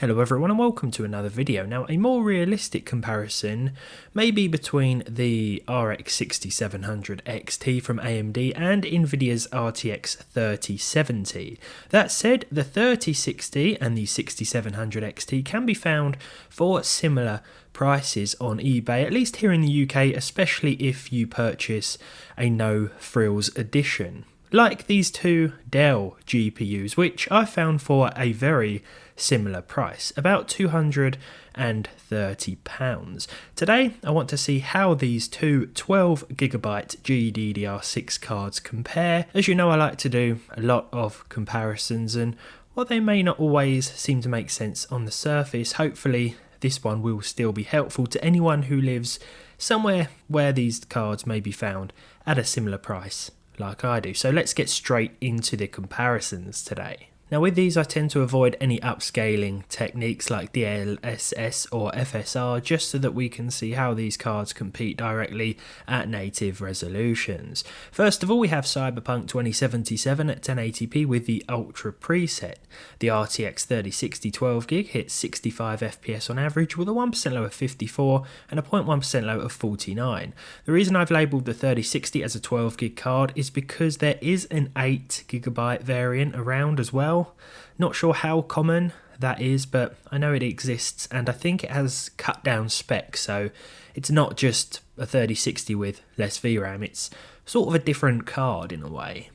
Hello everyone and welcome to another video. Now a more realistic comparison may be between the RX 6700 XT from AMD and Nvidia's RTX 3070. That said, the 3060 and the 6700 XT can be found for similar prices on eBay, at least here in the UK, especially if you purchase a no frills edition. Like these two Dell GPUs, which I found for a very similar price, about £230. Today I want to see how these two 12GB GDDR6 cards compare. As you know, I like to do a lot of comparisons, and while they may not always seem to make sense on the surface, hopefully this one will still be helpful to anyone who lives somewhere where these cards may be found at a similar price like I do. So let's get straight into the comparisons today. Now with these I tend to avoid any upscaling techniques like DLSS or FSR, just so that we can see how these cards compete directly at native resolutions. First of all, we have Cyberpunk 2077 at 1080p with the Ultra preset. The RTX 3060 12GB hits 65 FPS on average with a 1% low of 54 and a 0.1% low of 49. The reason I've labelled the 3060 as a 12GB card is because there is an 8GB variant around as well. Not sure how common that is, but I know it exists, and I think it has cut down specs, so it's not just a 3060 with less VRAM, it's sort of a different card in a way.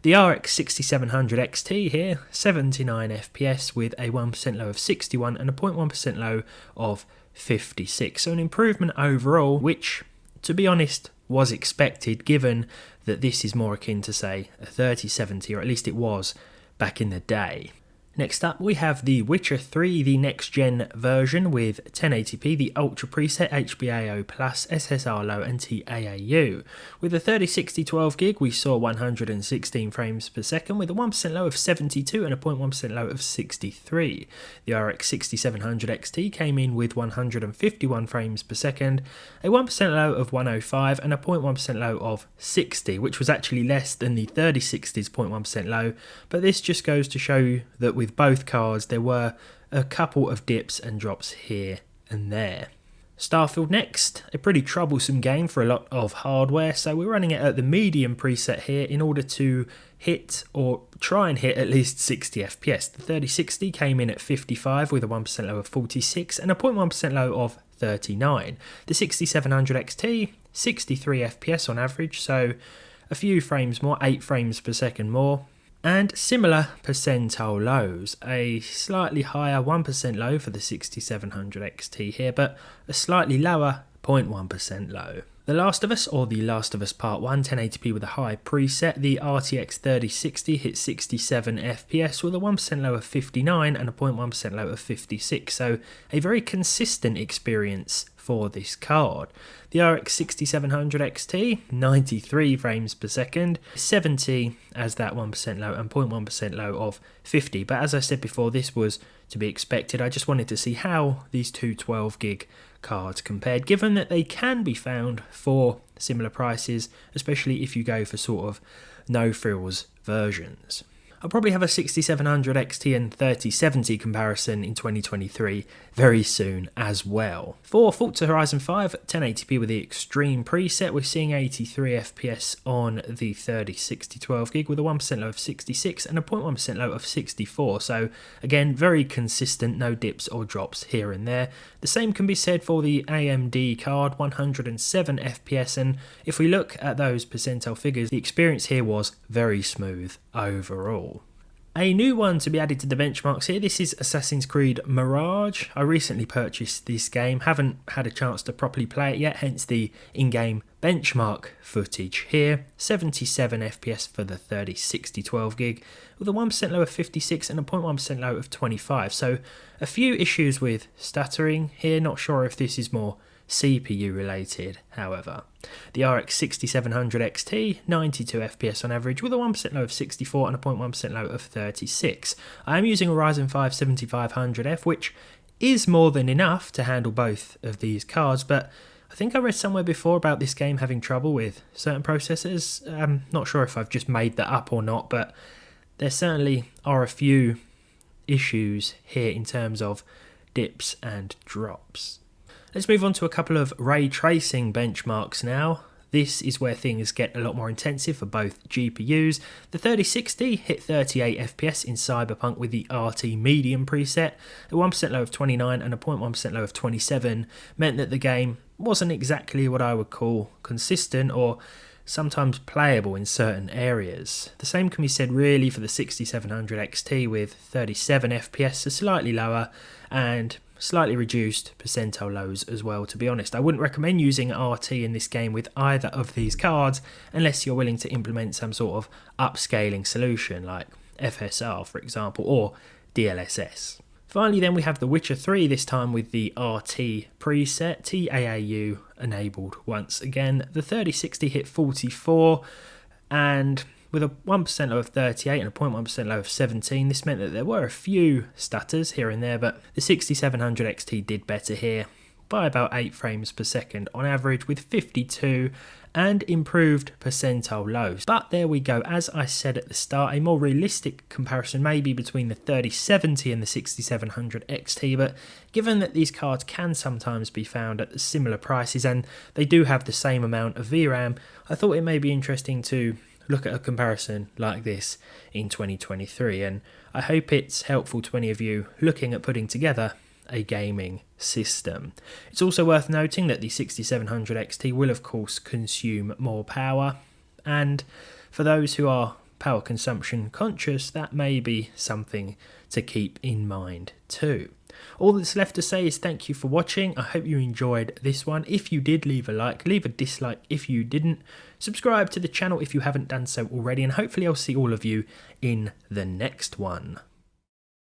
The RX 6700 XT here, 79 FPS with a 1% low of 61 and a 0.1% low of 56, so an improvement overall, which, to be honest, was expected given that this is more akin to, say, a 3070, or at least it was back in the day. Next up, we have The Witcher 3, the next-gen version with 1080p, the Ultra preset, HBAO+, SSR low and TAAU. With the 3060 12GB, we saw 116 frames per second with a 1% low of 72 and a 0.1% low of 63. The RX 6700 XT came in with 151 frames per second, a 1% low of 105 and a 0.1% low of 60, which was actually less than the 3060's 0.1% low, but this just goes to show you that with both cards there were a couple of dips and drops here and there. Starfield next, a pretty troublesome game for a lot of hardware, so we're running it at the medium preset here in order to hit or try and hit at least 60 FPS. The 3060 came in at 55 with a 1% low of 46 and a 0.1% low of 39. The 6700 XT, 63 FPS on average, so a few frames more, 8 frames per second more. And similar percentile lows, a slightly higher 1% low for the 6700 XT here, but a slightly lower 0.1% low. The Last of Us, or The Last of Us Part 1, 1080p with a high preset, the RTX 3060 hit 67 FPS with a 1% low of 59 and a 0.1% low of 56, so a very consistent experience for this card. The RX 6700 XT, 93 frames per second, 70 as that 1% low and 0.1% low of 50, but as I said before, this was to be expected. I just wanted to see how these two 12GB cards compared, given that they can be found for similar prices, especially if you go for sort of no frills versions. I'll probably have a 6700 XT and 3070 comparison in 2023 very soon as well. For Forza Horizon 5 1080p with the Extreme preset, we're seeing 83 FPS on the 3060 12GB with a 1% low of 66 and a 0.1% low of 64, so again very consistent, no dips or drops here and there. The same can be said for the AMD card, 107 FPS, and if we look at those percentile figures, the experience here was very smooth overall. A new one to be added to the benchmarks here, this is Assassin's Creed Mirage. I recently purchased this game, haven't had a chance to properly play it yet, hence the in-game benchmark footage here. 77 FPS for the 3060 12GB with a 1% low of 56 and a 0.1% low of 25. So a few issues with stuttering here, not sure if this is more CPU related, however. The RX 6700 XT, 92 FPS on average with a 1% low of 64 and a 0.1% low of 36. I am using a Ryzen 5 7500F, which is more than enough to handle both of these cards, but I think I read somewhere before about this game having trouble with certain processors. I'm not sure if I've just made that up or not, but there certainly are a few issues here in terms of dips and drops. Let's move on to a couple of ray tracing benchmarks now. This is where things get a lot more intensive for both GPUs. The 3060 hit 38 FPS in Cyberpunk with the RT Medium preset. A 1% low of 29 and a 0.1% low of 27 meant that the game wasn't exactly what I would call consistent or sometimes playable in certain areas. The same can be said really for the 6700 XT with 37 FPS, so slightly lower, and slightly reduced percentile lows as well, to be honest. I wouldn't recommend using RT in this game with either of these cards unless you're willing to implement some sort of upscaling solution like FSR, for example, or DLSS. Finally then we have The Witcher 3, this time with the RT preset, TAAU enabled once again. The 3060 hit 44 and with a 1% low of 38 and a 0.1% low of 17, this meant that there were a few stutters here and there, but the 6700 XT did better here by about 8 frames per second on average with 52 and improved percentile lows. But there we go, as I said at the start, a more realistic comparison may be between the 3070 and the 6700 XT, but given that these cards can sometimes be found at similar prices and they do have the same amount of VRAM, I thought it may be interesting to look at a comparison like this in 2023, and I hope it's helpful to any of you looking at putting together a gaming system. It's also worth noting that the 6700 XT will of course consume more power, and for those who are power consumption conscious, that may be something to keep in mind too. All that's left to say is thank you for watching. I hope you enjoyed this one. If you did, leave a like, leave a dislike if you didn't. Subscribe to the channel if you haven't done so already, and hopefully I'll see all of you in the next one.